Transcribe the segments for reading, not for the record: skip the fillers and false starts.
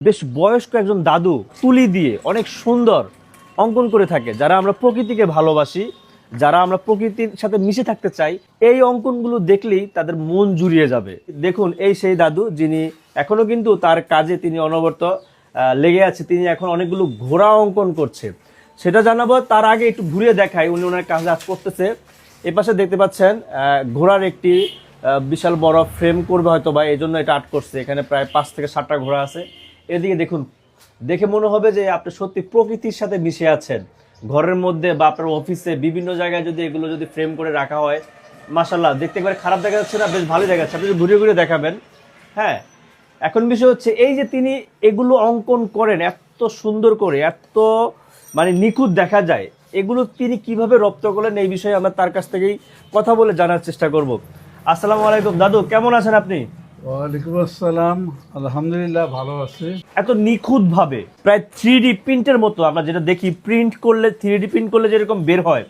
বেশ বয়স্ক একজন দাদু তুলি দিয়ে অনেক সুন্দর অঙ্কন করে থাকে। যারা আমরা প্রকৃতিকে ভালোবাসি, যারা আমরা প্রকৃতির সাথে মিশে থাকতে চাই, এই অঙ্কনগুলো দেখলেই তাদের মন জুড়িয়ে যাবে। দেখুন, এই সেই দাদু যিনি এখনো কিন্তু তার কাজে তিনি অনবরত লেগে আছে। তিনি এখন অনেকগুলো ঘোড়া অঙ্কন করছে, সেটা জানাবো। তার আগে একটু ঘুরিয়ে দেখাই উনি ওনার কাজ করতেছে। এ পাশে দেখতে পাচ্ছেন ঘোড়ার একটি বিশাল বড় ফ্রেম করবে হয়তো, বা এই জন্য এটা আর্ট করছে। এখানে প্রায় 5 থেকে 7টা ঘোড়া আছে। এদিকে দেখুন, দেখে মনে হবে যে আপনি সত্যি প্রকৃতির সাথে মিশে আছেন। ঘরের মধ্যে বা আপনার অফিসে বিভিন্ন জায়গায় যদি এগুলো যদি ফ্রেম করে রাখা হয়, মাশাআল্লাহ দেখতে একবারে খারাপ দেখা যাচ্ছে না, বেশ ভালোই দেখা যাচ্ছে। আপনি ঘুরে ঘুরে দেখাবেন। হ্যাঁ, এখন বিষয় হচ্ছে এই যে তিনি এগুলো অঙ্কন করেন এত সুন্দর করে, এত মানে নিখুঁত দেখা যায়, এগুলো তিনি কিভাবে রপ্ত করলেন এই বিষয়ে আমরা তার কাছ থেকেই কথা বলে জানার চেষ্টা করব। আসসালামু আলাইকুম দাদু, কেমন আছেন আপনি? ওয়ালাইকুম আসসালাম, আলহামদুলিল্লাহ ভালো আছি। এত নিখুঁত ভাবে প্রায় 3D প্রিন্টের মতো আমরা যেটা দেখি, প্রিন্ট করলে 3D প্রিন্ট করলে যেরকম বের হয়,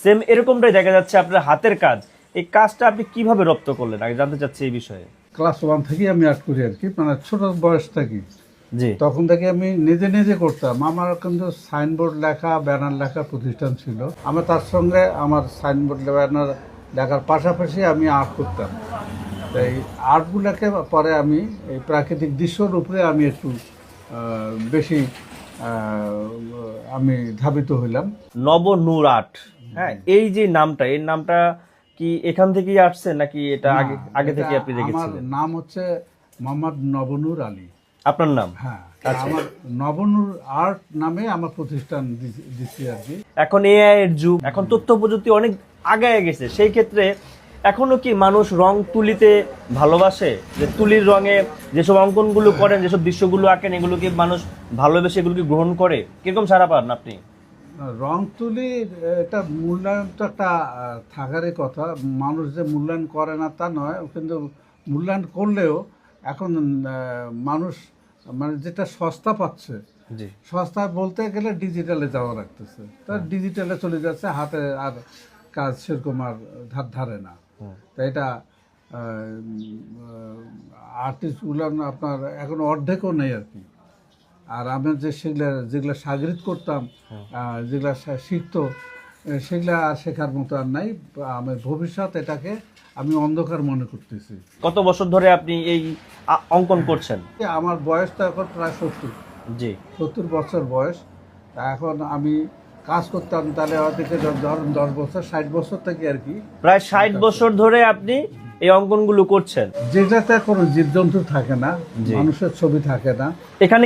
সেম এরকমটাই দেখা যাচ্ছে আপনার হাতের কাজ। এই কাজটা আপনি কিভাবে রপ্ত করলেন আগে জানতে চাচ্ছি এই বিষয়ে। ক্লাস 1 থেকেই আমি আর্ট করি আর কি, মানে ছোট বয়স থেকে। জি, তখন থেকে আমি নিজে নিজে করতাম। আমার কিন্তু সাইনবোর্ড লেখা, ব্যানার লেখা প্রতিষ্ঠান ছিল। আমি তার সঙ্গে আমার সাইনবোর্ড ব্যানার লেখার পাশাপাশি আমি আর্ট করতাম। তাই আর্টগুলোকে পরে আমি এই প্রাকৃতিক দৃশ্যর উপরে আমি একটু বেশি আমি ধাবিত হইলাম। নবনূর আর্ট। হ্যাঁ, এই যে নামটা, এই নামটা কি এখান থেকেই আসছে নাকি এটা আগে আগে থেকে আপনি আমার দেখেছিলেন? নাম হচ্ছে মোহাম্মদ নবনূর আলী। আপনার নাম? হ্যাঁ, আচ্ছা। আমার নবনূর আর্ট নামে আমার প্রতিষ্ঠান দিচ্ছি আর কি। এখন এআই এর যুগ, এখন তথ্য প্রযুক্তি অনেক আগায় গেছে। সেই ক্ষেত্রে এখনো কি মানুষ রং তুলিতে ভালোবাসে? যে তুলির রঙে যেসব অঙ্কনগুলো করেন, যেসব দৃশ্যগুলো আঁকেন, এগুলো কি মানুষ ভালোবেসে এগুলোকে গ্রহণ করে? কিরকম সাড়া পান আপনি? রং তুলি এটা মূল্যায়ন তো একটা থাকারই কথা। মানুষ যে মূল্যায়ন করে না তা নয়, কিন্তু মূল্যায়ন করলেও এখন মানুষ মানে যেটা সস্তা পাচ্ছে, জি, সস্তা বলতে গেলে ডিজিটালে যাওয়া লাগতেছে। তার ডিজিটালে চলে যাচ্ছে, হাতে আর কাজ সেরকম আর ধারে না। তো এটা আর্টিস্টগুলো আপনার এখন অর্ধেকও নেই আর কি। আর আমি যে যেগুলো সাগরিত করতাম, যেগুলো শিখতো, সেগুলো আর শেখার মতো আর নাই। আমার ভবিষ্যৎ এটাকে আমি অন্ধকার মনে করতেছি। কত বছর ধরে আপনি এই অঙ্কন করছেন? আমার বয়স তো এখন প্রায় 70। জি, 70 বছর বয়স। তা এখন আমি কাজ করতাম, তাহলে ওদিকে ধরুন 10 বছর 60 বছর থেকে আর কি। প্রায় 60 বছর ধরে আপনি এই অঙ্কনগুলো করছেন। যেটাতে কোনো জীবজন্তু থাকে না, জি। মানুষের ছবি থাকে না। এখানে